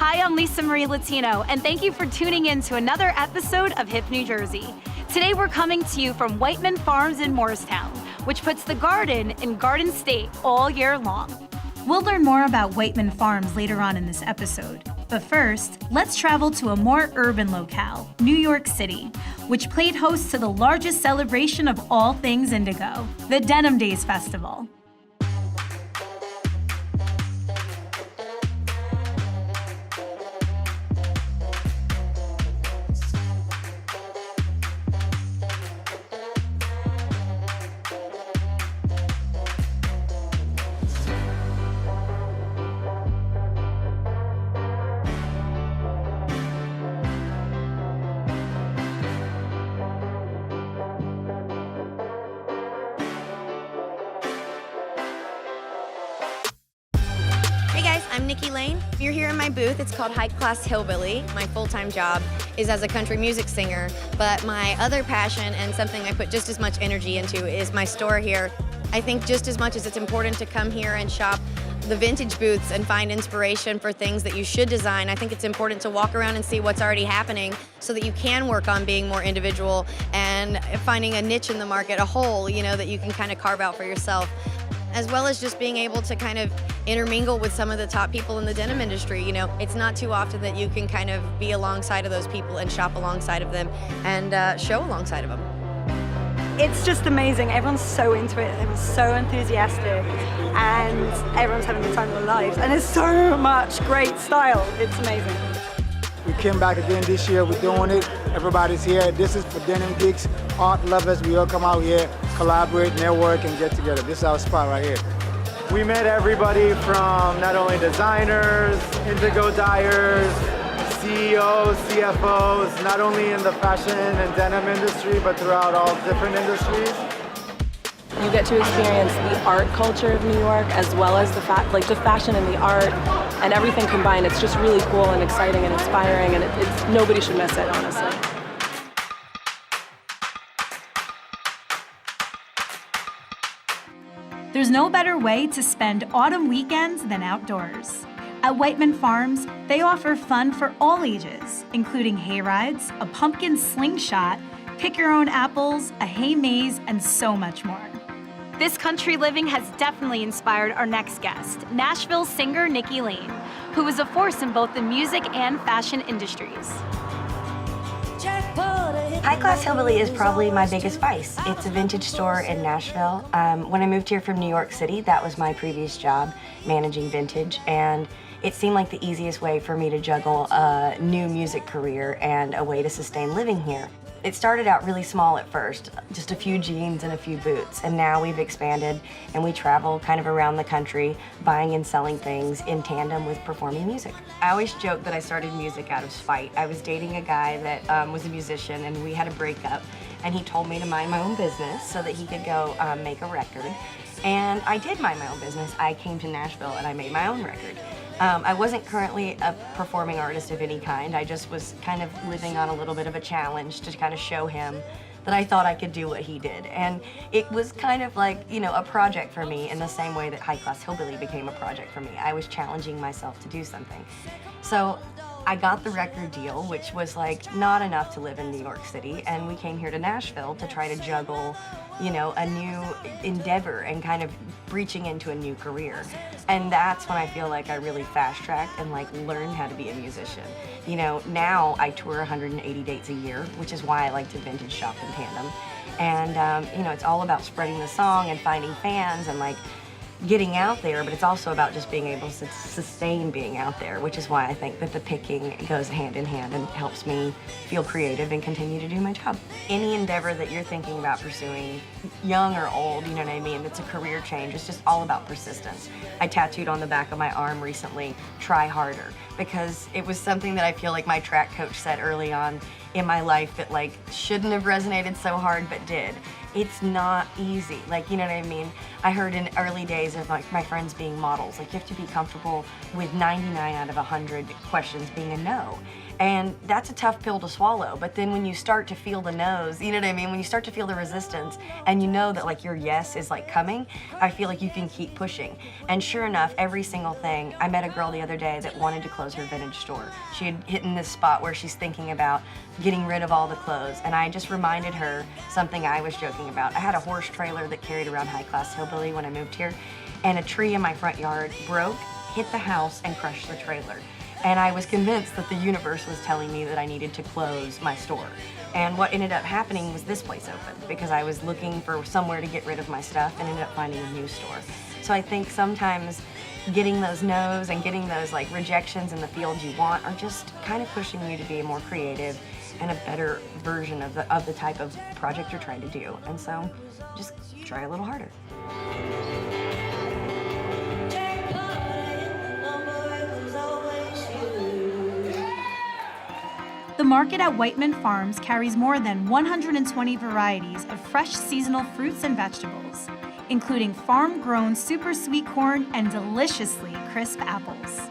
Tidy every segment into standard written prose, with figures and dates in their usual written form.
Hi, I'm Lisa Marie Latino, and thank you for tuning in to another episode of Hip New Jersey. Today we're coming to you from Wightman Farms in Morristown, which puts the garden in Garden State all year long. We'll learn more about Wightman Farms later on in this episode. But first, let's travel to a more urban locale, New York City, which played host to the largest celebration of all things indigo, the Denim Days Festival. I'm Nikki Lane. You're here in my booth. It's called High Class Hillbilly. My full-time job is as a country music singer, but my other passion and something I put just as much energy into is my store here. I think just as much as it's important to come here and shop the vintage booths and find inspiration for things that you should design, I think it's important to walk around and see what's already happening so that you can work on being more individual and finding a niche in the market, a hole, that you can kind of carve out for yourself, as well as just being able to kind of intermingle with some of the top people in the denim industry. It's not too often that you can kind of be alongside of those people and shop alongside of them and show alongside of them. It's just amazing. Everyone's so into it, everyone's so enthusiastic, and everyone's having the time of their lives. And there's so much great style. It's amazing. We came back again this year, we're doing it. Everybody's here. This is for denim geeks, art lovers. We all come out here, collaborate, network, and get together. This is our spot right here. We met everybody from not only designers, indigo dyers, CEOs, CFOs, not only in the fashion and denim industry, but throughout all different industries. You get to experience the art culture of New York as well as the fashion and the art and everything combined. It's just really cool and exciting and inspiring, and nobody should miss it, honestly. There's no better way to spend autumn weekends than outdoors. At Wightman Farms, they offer fun for all ages, including hay rides, a pumpkin slingshot, pick your own apples, a hay maze, and so much more. This country living has definitely inspired our next guest, Nashville singer Nikki Lane, who is a force in both the music and fashion industries. High Class Hillbilly is probably my biggest vice. It's a vintage store in Nashville. When I moved here from New York City, that was my previous job, managing vintage, and it seemed like the easiest way for me to juggle a new music career and a way to sustain living here. It started out really small at first, just a few jeans and a few boots, and now we've expanded and we travel kind of around the country buying and selling things in tandem with performing music. I always joke that I started music out of spite. I was dating a guy that was a musician, and we had a breakup, and he told me to mind my own business so that he could go make a record. And I did mind my own business. I came to Nashville and I made my own record. I wasn't currently a performing artist of any kind. I just was kind of living on a little bit of a challenge to kind of show him that I thought I could do what he did. And it was kind of like, a project for me in the same way that High Class Hillbilly became a project for me. I was challenging myself to do something. So I got the record deal, which was not enough to live in New York City, and we came here to Nashville to try to juggle, a new endeavor and kind of breaching into a new career. And that's when I feel like I really fast-tracked and learned how to be a musician. Now I tour 180 dates a year, which is why I like to vintage shop in tandem. And it's all about spreading the song and finding fans and getting out there, but it's also about just being able to sustain being out there, which is why I think that the picking goes hand in hand and helps me feel creative and continue to do my job. Any endeavor that you're thinking about pursuing, young or old, you know what I mean, it's a career change, it's just all about persistence. I tattooed on the back of my arm recently, try harder, because it was something that I feel like my track coach said early on in my life that shouldn't have resonated so hard, but did. It's not easy, you know what I mean? I heard in early days of my friends being models, you have to be comfortable with 99 out of 100 questions being a no. And that's a tough pill to swallow. But then when you start to feel the no's, you know what I mean? When you start to feel the resistance and you know that like your yes is like coming, I feel like you can keep pushing. And sure enough, every single thing, I met a girl the other day that wanted to close her vintage store. She had hit in this spot where she's thinking about getting rid of all the clothes. And I just reminded her something I was joking about. I had a horse trailer that carried around High Class Hillbilly when I moved here, and a tree in my front yard broke, hit the house, and crushed the trailer. And I was convinced that the universe was telling me that I needed to close my store. And what ended up happening was this place opened because I was looking for somewhere to get rid of my stuff and ended up finding a new store. So I think sometimes getting those no's and getting those like rejections in the field you want are just kind of pushing you to be more creative and a better version of the type of project you're trying to do. And so just try a little harder. The market at Wightman Farms carries more than 120 varieties of fresh seasonal fruits and vegetables, including farm-grown super sweet corn and deliciously crisp apples.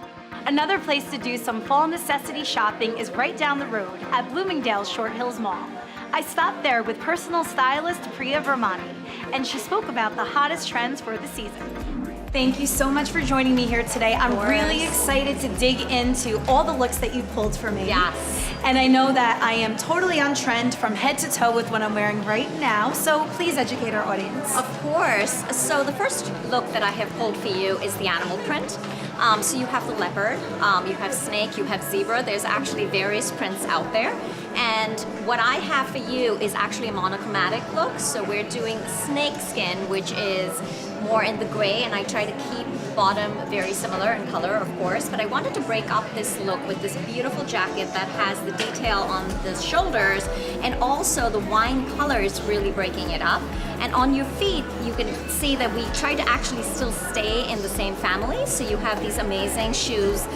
Another place to do some fall necessity shopping is right down the road at Bloomingdale's Short Hills Mall. I stopped there with personal stylist Priya Virmani, and she spoke about the hottest trends for the season. Thank you so much for joining me here today. I'm really excited to dig into all the looks that you pulled for me. Yes. And I know that I am totally on trend from head to toe with what I'm wearing right now, so please educate our audience. Of course. So the first look that I have pulled for you is the animal print. So you have the leopard, you have snake, you have zebra. There's actually various prints out there. And what I have for you is actually a monochromatic look. So we're doing snake skin, which is more in the gray, and I try to keep the bottom very similar in color, of course, but I wanted to break up this look with this beautiful jacket that has the detail on the shoulders, and also the wine color is really breaking it up. And on your feet, you can see that we try to actually still stay in the same family, so you have these amazing shoes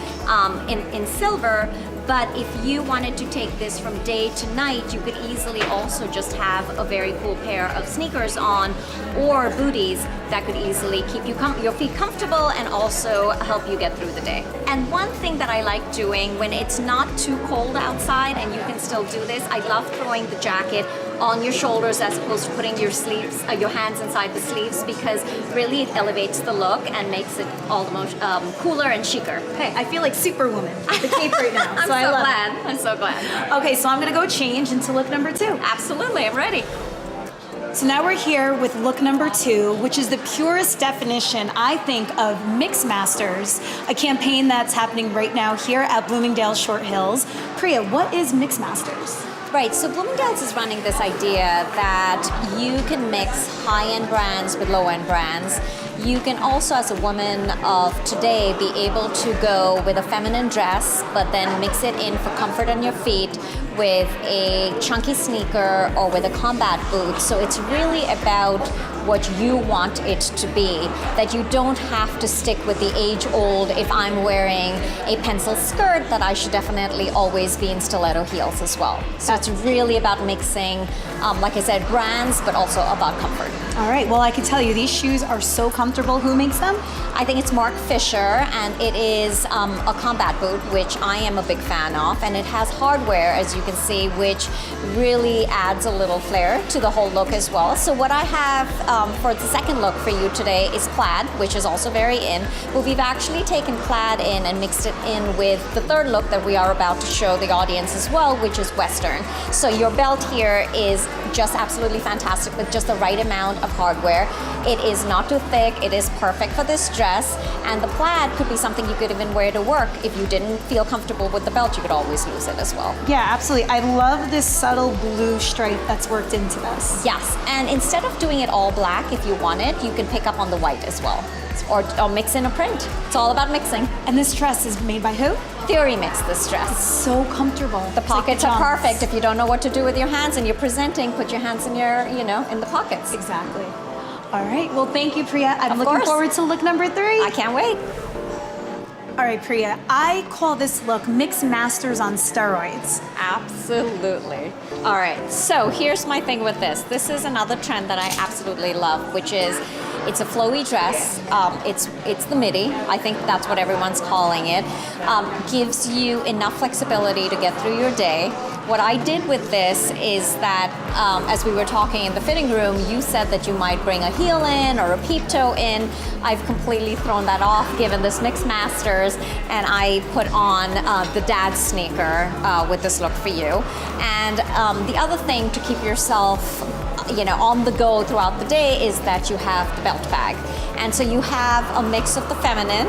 in silver. But if you wanted to take this from day to night, you could easily also just have a very cool pair of sneakers on, or booties that could easily keep your feet comfortable and also help you get through the day. And one thing that I like doing when it's not too cold outside and you can still do this, I love throwing the jacket on your shoulders as opposed to putting your sleeves, your hands inside the sleeves, because really it elevates the look and makes it all the more cooler and chicer. Hey, I feel like Superwoman with the cape right now. I'm so glad. Okay, so I'm gonna go change into look number 2. Absolutely, I'm ready. So now we're here with look number 2, which is the purest definition, I think, of Mix Masters, a campaign that's happening right now here at Bloomingdale Short Hills. Priya, what is Mix Masters? Right, so Bloomingdale's is running this idea that you can mix high-end brands with low-end brands. You can also, as a woman of today, be able to go with a feminine dress, but then mix it in for comfort on your feet with a chunky sneaker or with a combat boot. So it's really about what you want it to be, that you don't have to stick with the age-old, if I'm wearing a pencil skirt, that I should definitely always be in stiletto heels as well. So it's really about mixing, like I said, brands, but also about comfort. All right, well, I can tell you, these shoes are so comfortable. Who makes them? I think it's Mark Fisher, and it is a combat boot, which I am a big fan of, and it has hardware, as you can see, which really adds a little flair to the whole look as well. So what I have for the second look for you today is plaid, which is also very in, but we've actually taken plaid in and mixed it in with the third look that we are about to show the audience as well, which is Western. So your belt here is just absolutely fantastic with just the right amount of hardware. It is not too thick, it is perfect for this dress, and the plaid could be something you could even wear to work. If you didn't feel comfortable with the belt, you could always lose it as well. Yeah, absolutely. I love this subtle blue stripe that's worked into this. Yes, and instead of doing it all black, if you want it, you can pick up on the white as well, or mix in a print. It's all about mixing. And this dress is made by who? Theory mixed this dress. It's so comfortable. The pockets are perfect. If you don't know what to do with your hands and you're presenting, put your hands in your, in the pockets. Exactly. All right, well, thank you, Priya. I'm Of looking course. forward to look number 3. I can't wait. All right, Priya, I call this look Mix Masters on steroids. Absolutely. All right, so here's my thing with this. This is another trend that I absolutely love, which is It's a flowy dress. It's the midi. I think that's what everyone's calling it. Gives you enough flexibility to get through your day. What I did with this is that, as we were talking in the fitting room, you said that you might bring a heel in or a peep toe in. I've completely thrown that off, given this mixed masters, and I put on the dad sneaker with this look for you. And the other thing to keep yourself on the go throughout the day is that you have the belt bag. And so you have a mix of the feminine,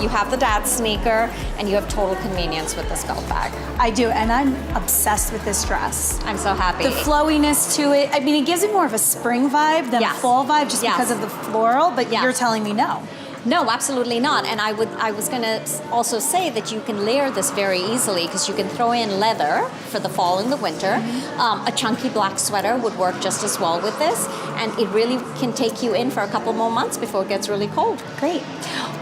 you have the dad sneaker, and you have total convenience with this belt bag. I do, and I'm obsessed with this dress. I'm so happy. The flowiness to it, I mean, it gives it more of a spring vibe than a fall vibe just because of the floral, but you're telling me no. No, absolutely not. And I was going to also say that you can layer this very easily because you can throw in leather for the fall and the winter. A chunky black sweater would work just as well with this. And it really can take you in for a couple more months before it gets really cold. Great.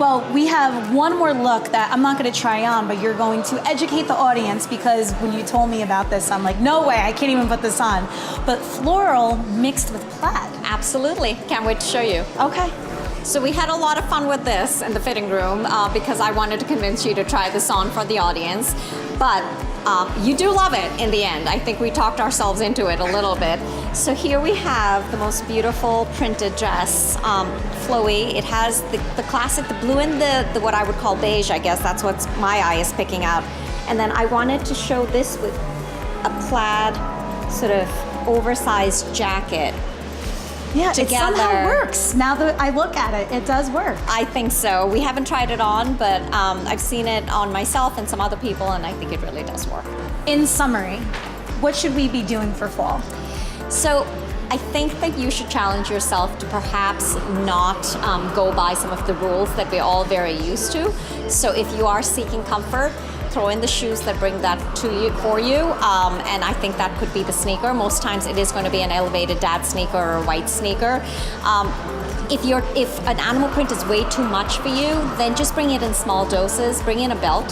Well, we have one more look that I'm not going to try on, but you're going to educate the audience because when you told me about this, I'm like, no way, I can't even put this on. But floral mixed with plaid. Absolutely. Can't wait to show you. Okay. So we had a lot of fun with this in the fitting room because I wanted to convince you to try this on for the audience. But you do love it in the end. I think we talked ourselves into it a little bit. So here we have the most beautiful printed dress, flowy. It has the classic, the blue and the what I would call beige, I guess. That's what my eye is picking out. And then I wanted to show this with a plaid sort of oversized jacket. Yeah, together. It somehow works. Now that I look at it, it does work. I think so. We haven't tried it on, but I've seen it on myself and some other people, and I think it really does work. In summary, what should we be doing for fall? So I think that you should challenge yourself to perhaps not go by some of the rules that we're all very used to. So if you are seeking comfort, throw in the shoes that bring that for you, and I think that could be the sneaker. Most times it is going to be an elevated dad sneaker or a white sneaker. If an animal print is way too much for you, then just bring it in small doses. Bring in a belt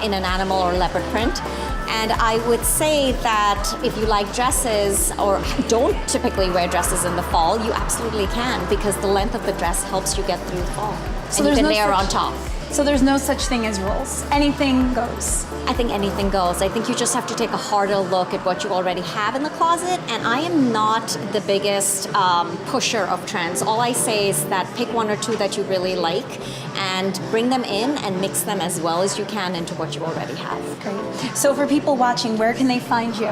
in an animal or leopard print. And I would say that if you like dresses or don't typically wear dresses in the fall, you absolutely can because the length of the dress helps you get through the fall. So and you can layer on top. So there's no such thing as rules. Anything goes. I think anything goes. I think you just have to take a harder look at what you already have in the closet. And I am not the biggest pusher of trends. All I say is that pick one or two that you really like and bring them in and mix them as well as you can into what you already have. Great. So for people watching, where can they find you?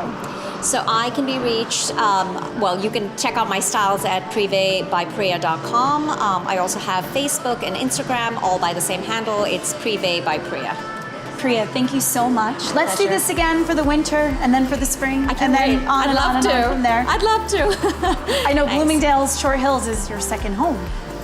So I can be reached, you can check out my styles at privébypriya.com. I also have Facebook and Instagram, all by the same handle. It's Privée by Priya. Priya, thank you so much. Let's do this again for the winter and then for the spring. I can and then on I'd and love on and to. on from there. I'd love to. I know Bloomingdale's Short Hills is your second home.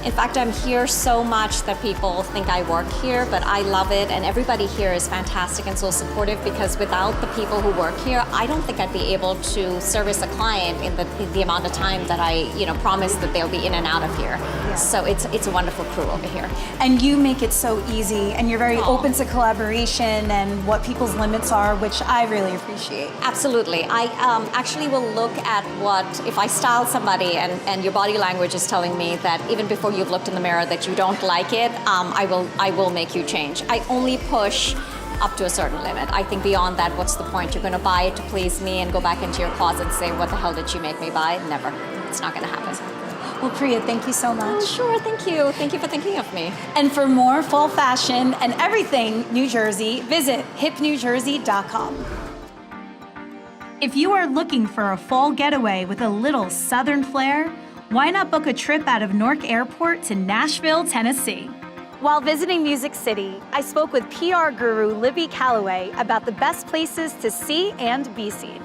In fact, I'm here so much that people think I work here, but I love it, and everybody here is fantastic and so supportive because without the people who work here, I don't think I'd be able to service a client in the amount of time that I promise that they'll be in and out of here. Yeah. So it's a wonderful crew over here. And you make it so easy, and you're very open to collaboration and what people's limits are, which I really appreciate. Absolutely. I actually will look at if I style somebody and your body language is telling me that even before you've looked in the mirror that you don't like it, I will make you change. I only push up to a certain limit. I think beyond that, what's the point? You're going to buy it to please me and go back into your closet and say, what the hell did you make me buy? Never. It's not going to happen. Well, Priya, thank you so much. Oh, sure. Thank you. Thank you for thinking of me. And for more fall fashion and everything New Jersey, visit hipnewjersey.com. If you are looking for a fall getaway with a little southern flair, why not book a trip out of Newark Airport to Nashville, Tennessee? While visiting Music City, I spoke with PR guru Libby Callaway about the best places to see and be seen.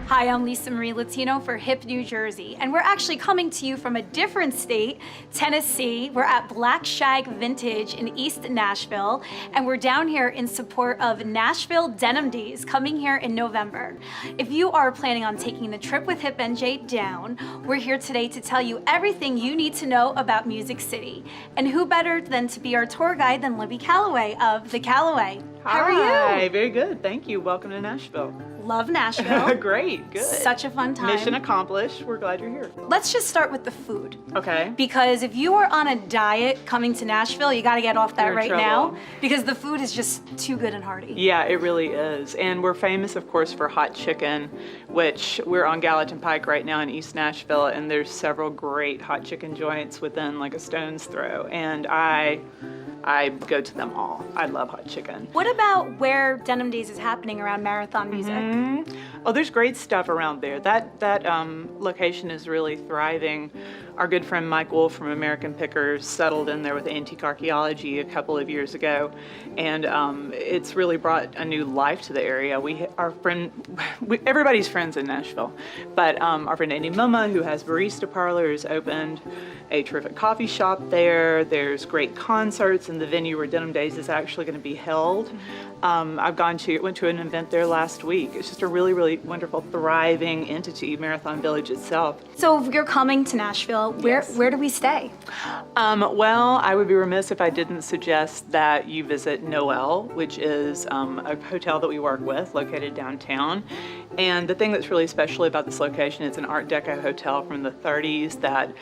Hi, I'm Lisa Marie Latino for Hip New Jersey, and we're actually coming to you from a different state, Tennessee. We're at Black Shag Vintage in East Nashville, and we're down here in support of Nashville Denim Days coming here in November. If you are planning on taking the trip with Hip NJ down, we're here today to tell you everything you need to know about Music City. And who better than to be our tour guide than Libby Callaway of The Callaway. How are Hi, you? very good. Thank you. Welcome to Nashville. Love Nashville. Great, good. Such a fun time. Mission accomplished. We're glad you're here. Let's just start with the food. Okay. Because if you are on a diet coming to Nashville, you got to get off that You're in right trouble. now because the food is just too good and hearty. Yeah, it really is. And we're famous, of course, for hot chicken, which we're on Gallatin Pike right now in East Nashville, and there's several great hot chicken joints within like a stone's throw. And I go to them all. I love hot chicken. What about where Denim Days is happening around Marathon Music? Oh, there's great stuff around there. That location is really thriving. Our good friend Mike Wolf from American Pickers settled in there with antique archaeology a couple of years ago, and it's really brought a new life to the area. Everybody's friends in Nashville, but our friend Andy Mumma, who has barista parlors, opened a terrific coffee shop there. There's great concerts in the venue where Denim Days is actually going to be held. Went to an event there last week. It's just a really, really wonderful, thriving entity, Marathon Village itself. So if you're coming to Nashville, where do we stay? Well, I would be remiss if I didn't suggest that you visit Noel, which is a hotel that we work with, located downtown. And the thing that's really special about this location, it's an Art Deco hotel from the 30s that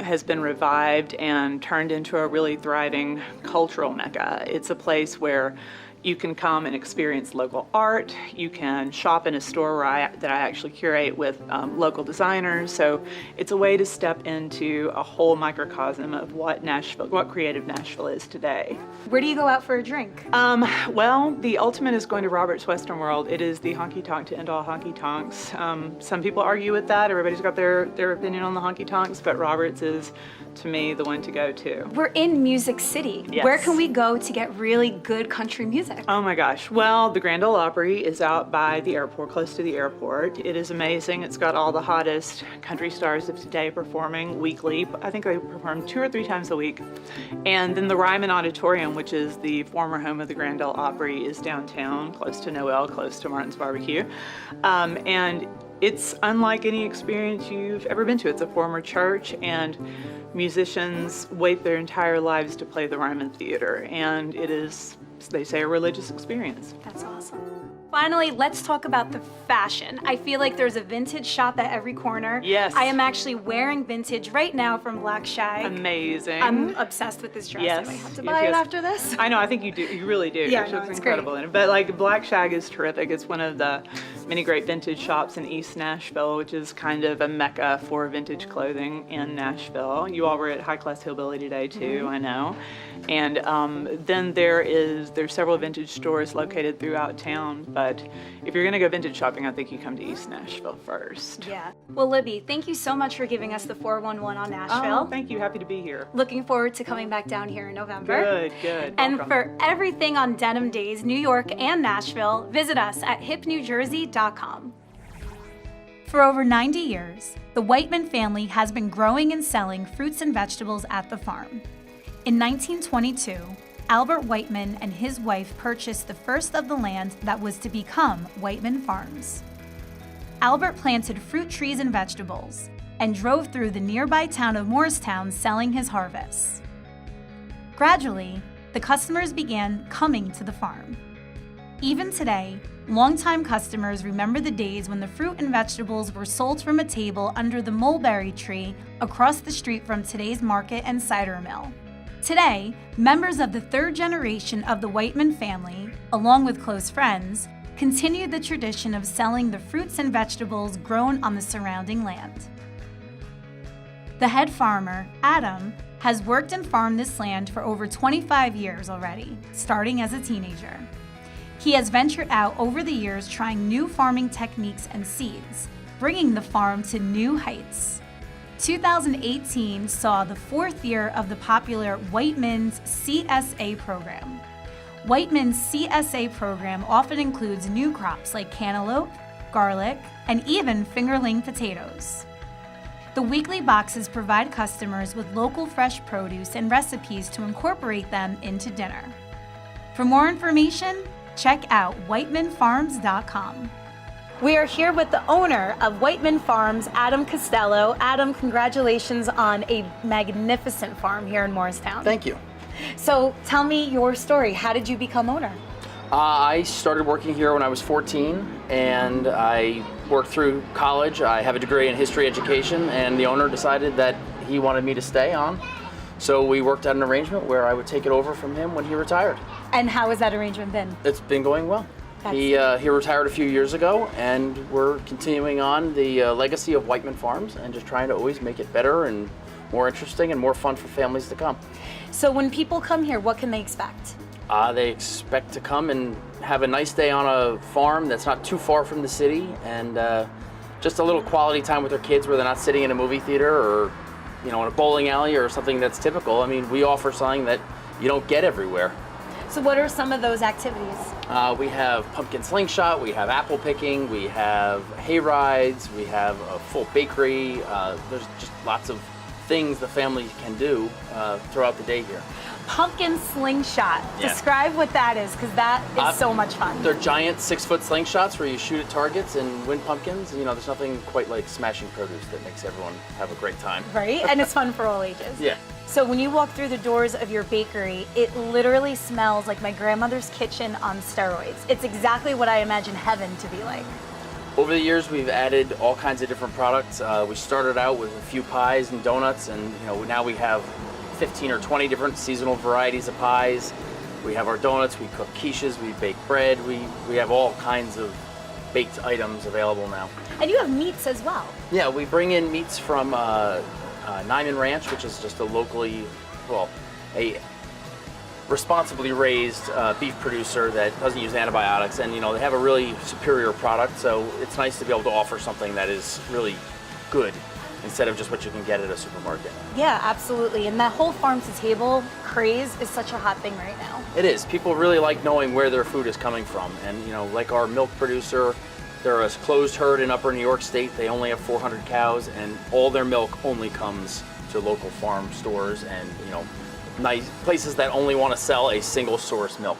has been revived and turned into a really thriving cultural mecca. It's a place where you can come and experience local art. You can shop in a store that I actually curate with local designers. So it's a way to step into a whole microcosm of what creative Nashville is today. Where do you go out for a drink? Well, the ultimate is going to Robert's Western World. It is the honky tonk to end all honky tonks. Some people argue with that. Everybody's got their opinion on the honky tonks, but Robert's is, to me, the one to go to. We're in Music City. Yes. Where can we go to get really good country music? Oh my gosh. Well, the Grand Ole Opry is out by the airport, close to the airport. It is amazing. It's got all the hottest country stars of today performing weekly. I think they perform 2 or 3 times a week. And then the Ryman Auditorium, which is the former home of the Grand Ole Opry, is downtown, close to Noel, close to Martin's Barbecue. And it's unlike any experience you've ever been to. It's a former church, and musicians wait their entire lives to play the Ryman Theater. And it is, they say, a religious experience. That's awesome. Finally, let's talk about the fashion. I feel like there's a vintage shop at every corner. Yes. I am actually wearing vintage right now from Black Shag. Amazing. I'm obsessed with this dress. Yes. I might have to buy it after this. I know, I think you do. You really do. Yeah, It no, looks it's incredible great. in it. But like Black Shag is terrific. It's one of the many great vintage shops in East Nashville, which is kind of a mecca for vintage clothing in Nashville. You all were at High Class Hillbilly today too, I know. And then there's several vintage stores located throughout town. But if you're gonna go vintage shopping, I think you come to East Nashville first. Yeah. Well, Libby, thank you so much for giving us the 411 on Nashville. Oh, thank you. Happy to be here. Looking forward to coming back down here in November. Good. And Welcome. for everything on Denim Days, New York and Nashville, visit us at hipnewjersey.com. For over 90 years, the Wightman family has been growing and selling fruits and vegetables at the farm. In 1922, Albert Wightman and his wife purchased the first of the land that was to become Wightman Farms. Albert planted fruit trees and vegetables and drove through the nearby town of Morristown selling his harvests. Gradually, the customers began coming to the farm. Even today, longtime customers remember the days when the fruit and vegetables were sold from a table under the mulberry tree across the street from today's market and cider mill. Today, members of the third generation of the Wightman family, along with close friends, continue the tradition of selling the fruits and vegetables grown on the surrounding land. The head farmer, Adam, has worked and farmed this land for over 25 years already, starting as a teenager. He has ventured out over the years trying new farming techniques and seeds, bringing the farm to new heights. 2018 saw the 4th year of the popular Wightman's CSA program. Wightman's CSA program often includes new crops like cantaloupe, garlic, and even fingerling potatoes. The weekly boxes provide customers with local fresh produce and recipes to incorporate them into dinner. For more information, check out wightmanfarms.com. We are here with the owner of Wightman Farms, Adam Costello. Adam, congratulations on a magnificent farm here in Morristown. Thank you. So tell me your story. How did you become owner? I started working here when I was 14, and I worked through college. I have a degree in history education, and the owner decided that he wanted me to stay on. So we worked out an arrangement where I would take it over from him when he retired. And how has that arrangement been? It's been going well. He retired a few years ago, and we're continuing on the legacy of Wightman Farms and just trying to always make it better and more interesting and more fun for families to come. So when people come here, what can they expect? They expect to come and have a nice day on a farm that's not too far from the city, and just a little quality time with their kids where they're not sitting in a movie theater or, you know, in a bowling alley or something that's typical. I mean, we offer something that you don't get everywhere. So what are some of those activities? We have pumpkin slingshot, we have apple picking, we have hay rides, we have a full bakery. There's just lots of things the family can do throughout the day here. Pumpkin slingshot. Yeah. Describe what that is, because that is so much fun. They're giant 6-foot slingshots where you shoot at targets and win pumpkins. You know, there's nothing quite like smashing produce that makes everyone have a great time. Right? And it's fun for all ages. Yeah. So when you walk through the doors of your bakery, it literally smells like my grandmother's kitchen on steroids. It's exactly what I imagine heaven to be like. Over the years, we've added all kinds of different products. We started out with a few pies and donuts, and you know, now we have 15 or 20 different seasonal varieties of pies. We have our donuts, we cook quiches, we bake bread, we have all kinds of baked items available now. And you have meats as well. Yeah, we bring in meats from Nyman Ranch, which is just a locally, well, a responsibly raised beef producer that doesn't use antibiotics, and you know, they have a really superior product, so it's nice to be able to offer something that is really good instead of just what you can get at a supermarket. Yeah, absolutely. And that whole farm to table craze is such a hot thing right now. It is. People really like knowing where their food is coming from, and you know, like our milk producer, they're a closed herd in Upper New York State. They only have 400 cows, and all their milk only comes to local farm stores and, you know, nice places that only want to sell a single source milk.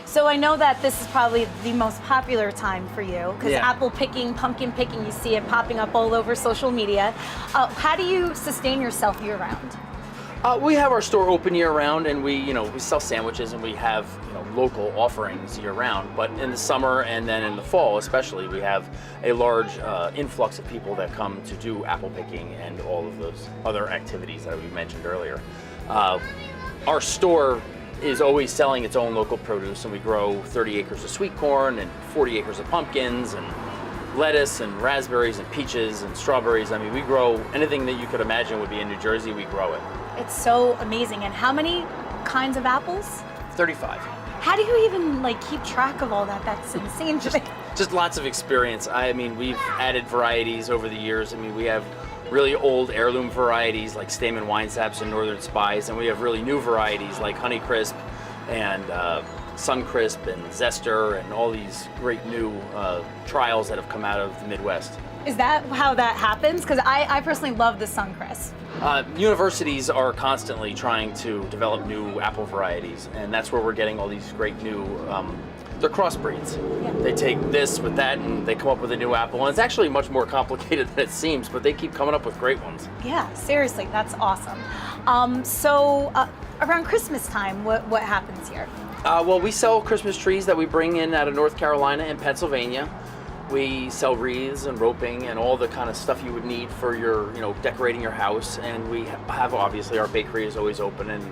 So I know that this is probably the most popular time for you, because Yeah. apple picking, pumpkin picking, you see it popping up all over social media. How do you sustain yourself year round? We have our store open year round, and we sell sandwiches, and we have, you know, local offerings year round. But in the summer and then in the fall especially, we have a large influx of people that come to do apple picking and all of those other activities that we mentioned earlier. Our store is always selling its own local produce, and we grow 30 acres of sweet corn and 40 acres of pumpkins and lettuce and raspberries and peaches and strawberries. I mean, we grow anything that you could imagine would be in New Jersey, we grow it. It's so amazing. And how many kinds of apples? 35. How do you even keep track of all that? That's insane. Just lots of experience. I mean, we've added varieties over the years. I mean, we have really old heirloom varieties like Stamen Winesaps and Northern Spies, and we have really new varieties like Honeycrisp and Suncrisp and Zester and all these great new trials that have come out of the Midwest. Is that how that happens? Because I personally love the Suncrisp. Universities are constantly trying to develop new apple varieties, and that's where we're getting all these great new, they're crossbreeds. Yeah. They take this with that and they come up with a new apple, and it's actually much more complicated than it seems, but they keep coming up with great ones. Yeah, seriously, that's awesome. So around Christmas time, what happens here? Well, we sell Christmas trees that we bring in out of North Carolina and Pennsylvania. We sell wreaths and roping and all the kind of stuff you would need for your, decorating your house. And we have, obviously, our bakery is always open, and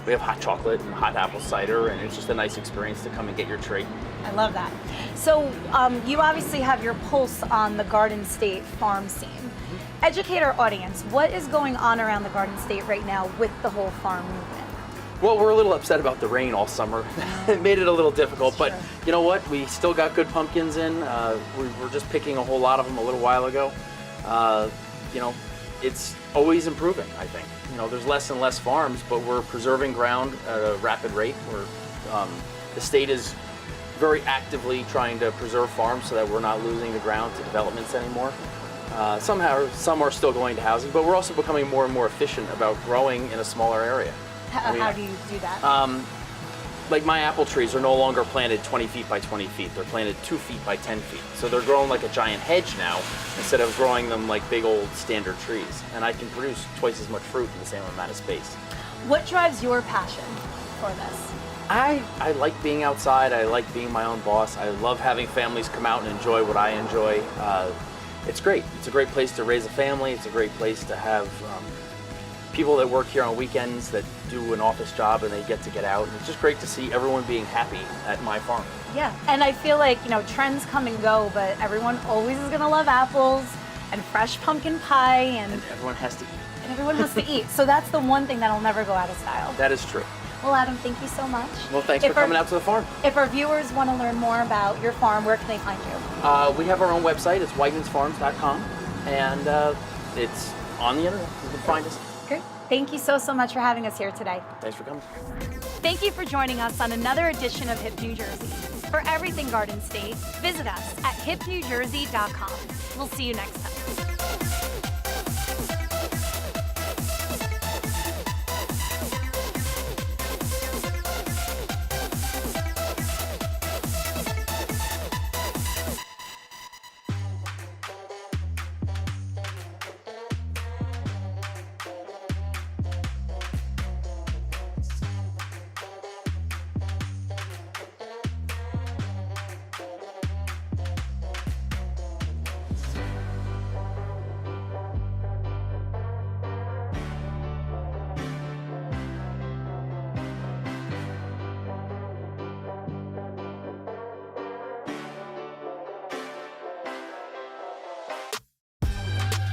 we have hot chocolate and hot apple cider, and it's just a nice experience to come and get your tree. I love that. So you obviously have your pulse on the Garden State farm scene. Mm-hmm. Educate our audience. What is going on around the Garden State right now with the whole farm movement? Well, we're a little upset about the rain all summer. It made it a little difficult, but you know what? We still got good pumpkins in. We were just picking a whole lot of them a little while ago. It's always improving, I think. There's less and less farms, but we're preserving ground at a rapid rate. The state is very actively trying to preserve farms so that we're not losing the ground to developments anymore. Some are still going to housing, but we're also becoming more and more efficient about growing in a smaller area. How do you do that? Like my apple trees are no longer planted 20 feet by 20 feet. They're planted 2 feet by 10 feet. So they're growing like a giant hedge now instead of growing them like big old standard trees. And I can produce twice as much fruit in the same amount of space. What drives your passion for this? I like being outside. I like being my own boss. I love having families come out and enjoy what I enjoy. It's great. It's a great place to raise a family. It's a great place to have people that work here on weekends that do an office job and they get out. And it's just great to see everyone being happy at my farm. Yeah, and I feel like, trends come and go, but everyone always is gonna love apples and fresh pumpkin pie and everyone has to eat. And everyone has to eat. So that's the one thing that'll never go out of style. That is true. Well, Adam, thank you so much. Well, thanks for coming out to the farm. If our viewers want to learn more about your farm, where can they find you? We have our own website. It's wightmansfarms.com, and it's on the internet. You can find us. Great. Thank you so much for having us here today. Thanks for coming. Thank you for joining us on another edition of Hip New Jersey. For everything Garden State, visit us at hipnewjersey.com. We'll see you next time.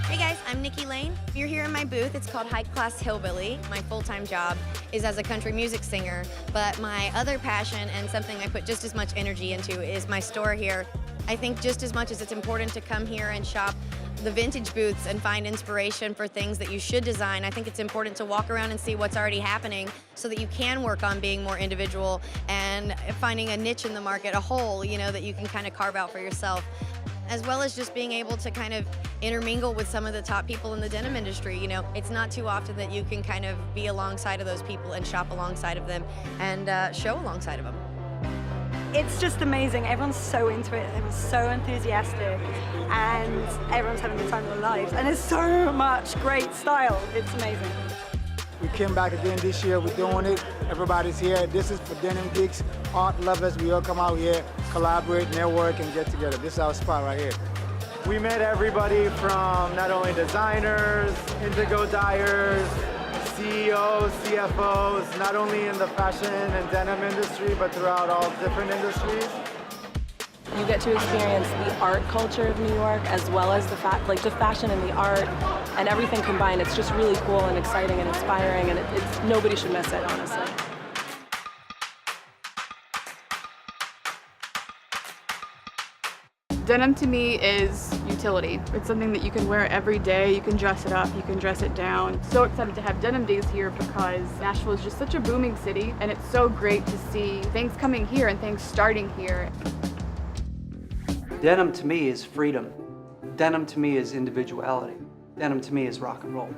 Hey guys, I'm Nikki Lane. You're here in my booth. It's called High Class Hillbilly. My full-time job is as a country music singer, but my other passion and something I put just as much energy into is my store here. I think just as much as it's important to come here and shop the vintage booths and find inspiration for things that you should design, I think it's important to walk around and see what's already happening so that you can work on being more individual and finding a niche in the market, a hole, that you can kind of carve out for yourself, as well as just being able to kind of intermingle with some of the top people in the denim industry. It's not too often that you can kind of be alongside of those people and shop alongside of them and show alongside of them. It's just amazing. Everyone's so into it. Everyone's so enthusiastic, and everyone's having the time of their lives. And there's so much great style. It's amazing. We came back again this year. We're doing it. Everybody's here. This is for denim geeks, art lovers. We all come out here, collaborate, network, and get together. This is our spot right here. We met everybody from not only designers, indigo dyers, CEOs, CFOs, not only in the fashion and denim industry, but throughout all different industries. You get to experience the art culture of New York as well as the fashion and the art and everything combined. It's just really cool and exciting and inspiring, and nobody should miss it, honestly. Denim to me is utility. It's something that you can wear every day. You can dress it up, you can dress it down. So excited to have Denim Days here because Nashville is just such a booming city, and it's so great to see things coming here and things starting here. Denim to me is freedom. Denim to me is individuality. Denim to me is rock and roll.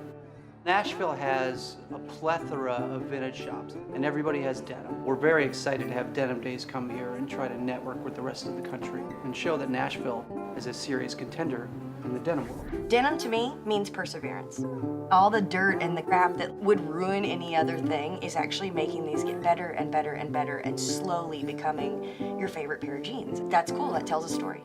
Nashville has a plethora of vintage shops, and everybody has denim. We're very excited to have Denim Days come here and try to network with the rest of the country and show that Nashville is a serious contender in the denim world. Denim to me means perseverance. All the dirt and the crap that would ruin any other thing is actually making these get better and better and better and slowly becoming your favorite pair of jeans. That's cool, that tells a story.